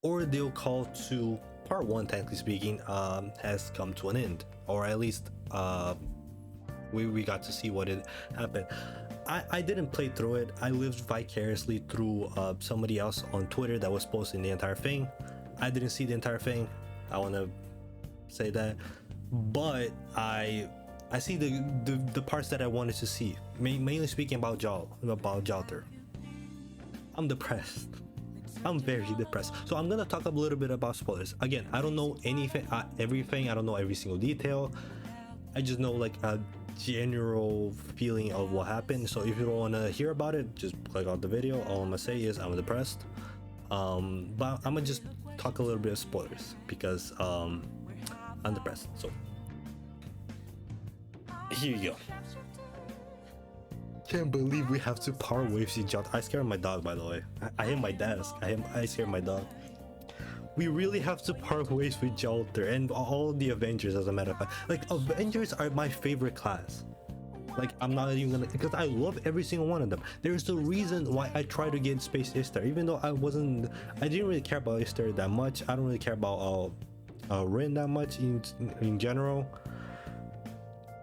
Ordeal Call 2 Part 1, technically speaking, has come to an end, or at least we got to see what it happened. I didn't play through it. I lived vicariously through somebody else on Twitter that was posting the entire thing. I didn't see the entire thing. I want to say that, but I see the parts that I wanted to see. Mainly speaking about Jalter. I'm depressed. I'm very depressed. So I'm gonna talk a little bit about spoilers. Again, I don't know anything, everything. I don't know every single detail. I just know like a general feeling of what happened. So if you don't want to hear about it, just click out the video. All I'm gonna say is I'm depressed. But I'm gonna just talk a little bit of spoilers because I'm depressed. So here you go. Can't believe we have to part ways with each other. I scared my dog, by the way. I hit my desk. I scared my dog. We really have to part ways with Jalter and all the Avengers, as a matter of fact. Like, Avengers are my favorite class. Like, I'm not even gonna, because I love every single one of them. There's a reason why I try to get Space Easter, even though I didn't really care about Easter that much. I don't really care about Rin that much in general.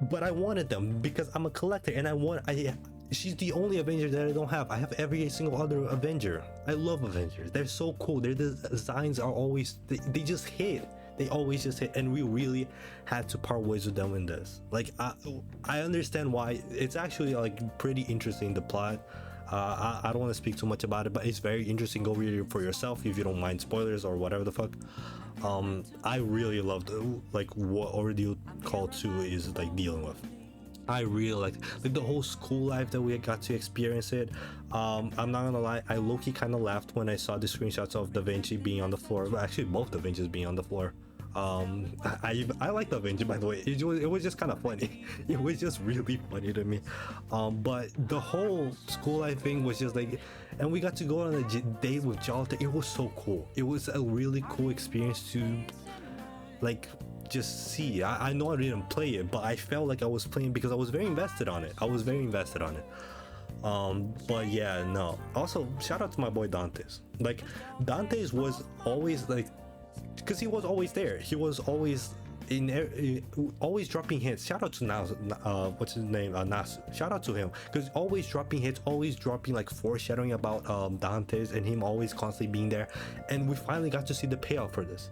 But I wanted them because I'm a collector, and she's the only Avenger that I don't have. I have every single other Avenger. I love Avengers. They're so cool. Their designs are always, they just hit. They always just hit, and we really had to part ways with them in this. Like, I understand why. It's actually like pretty interesting, the plot. I don't want to speak too much about it, but it's very interesting. Go read it for yourself if you don't mind spoilers or whatever the fuck. I really loved like what Ordeal Call 2 is like dealing with. I really like the whole school life that we got to experience it. I'm not gonna lie, I low-key kind of laughed when I saw the screenshots of Da Vinci being on the floor. Well, actually both Da Vinci's being on the floor. I like Da Vinci, by the way. It was just kind of funny. It was just really funny to me. But the whole school life thing was just like, and we got to go on a date with Jalter. It was so cool. It was a really cool experience to like just see. I know I didn't play it, but I felt like I was playing because I was very invested on it. But yeah, no. Also, shout out to my boy Dantes. Like, Dantes was always like, because he was always there. He was always always dropping hits. Shout out to what's his name, Nas. Shout out to him because always dropping hits, always dropping like foreshadowing about Dantes and him always constantly being there. And we finally got to see the payoff for this.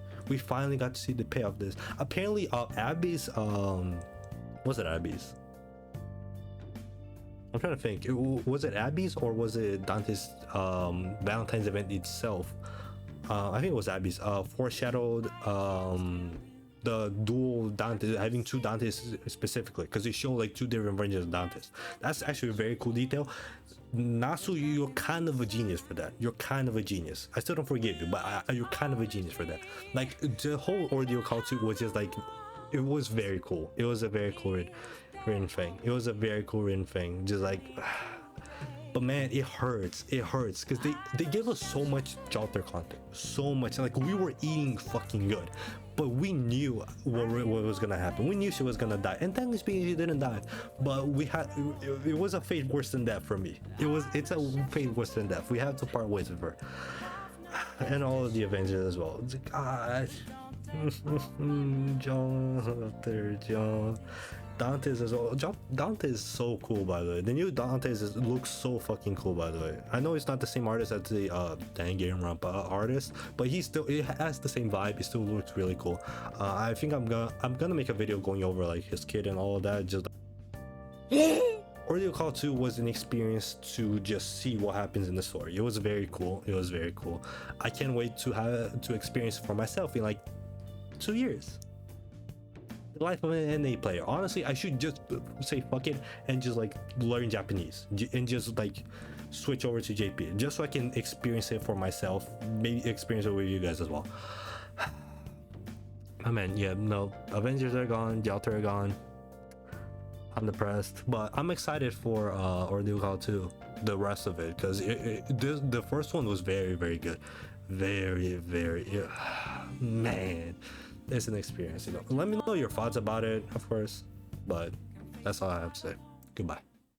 Apparently, Abby's was it Abby's? I'm trying to think. Was it Abby's or was it Dante's Valentine's event itself? I think it was Abby's. Foreshadowed the dual Dante, having two Dantes specifically, because they show like two different versions of Dantes. That's actually a very cool detail. Nasu, you're kind of a genius for that. You're kind of a genius. I still don't forgive you, but you're kind of a genius for that. Like, the whole Ordeal Call 2 was just like, it was very cool. It was a very cool written thing. Just like, but man, it hurts because they gave us so much Jalter content, so much. Like, we were eating fucking good, but we knew what was gonna happen. We knew she was gonna die, and technically speaking, she didn't die, but it was a fate worse than death for me. It's a fate worse than death. We have to part ways with her, and all of the Avengers as well. God. John Dante's as well. Dante is so cool, by the way. The new Dante's looks so fucking cool, by the way. I know it's not the same artist as the Danganronpa artist, but it has the same vibe. It still looks really cool. I think I'm gonna make a video going over like his kid and all of that. Just Ordeal Call 2 was an experience to just see what happens in the story. It was very cool. I can't wait to experience it for myself in like 2 years. The life of an NA player. Honestly, I should just say fuck it and just like learn Japanese and just like switch over to JP just so I can experience it for myself, maybe experience it with you guys as well. Oh man, yeah, no, Avengers are gone, Jalter are gone. I'm depressed, but I'm excited for Ordeal Call 2, the rest of it, because the first one was very, very good. Very, man, it's an experience, you know. Let me know your thoughts about it, of course, but that's all I have to say. Goodbye.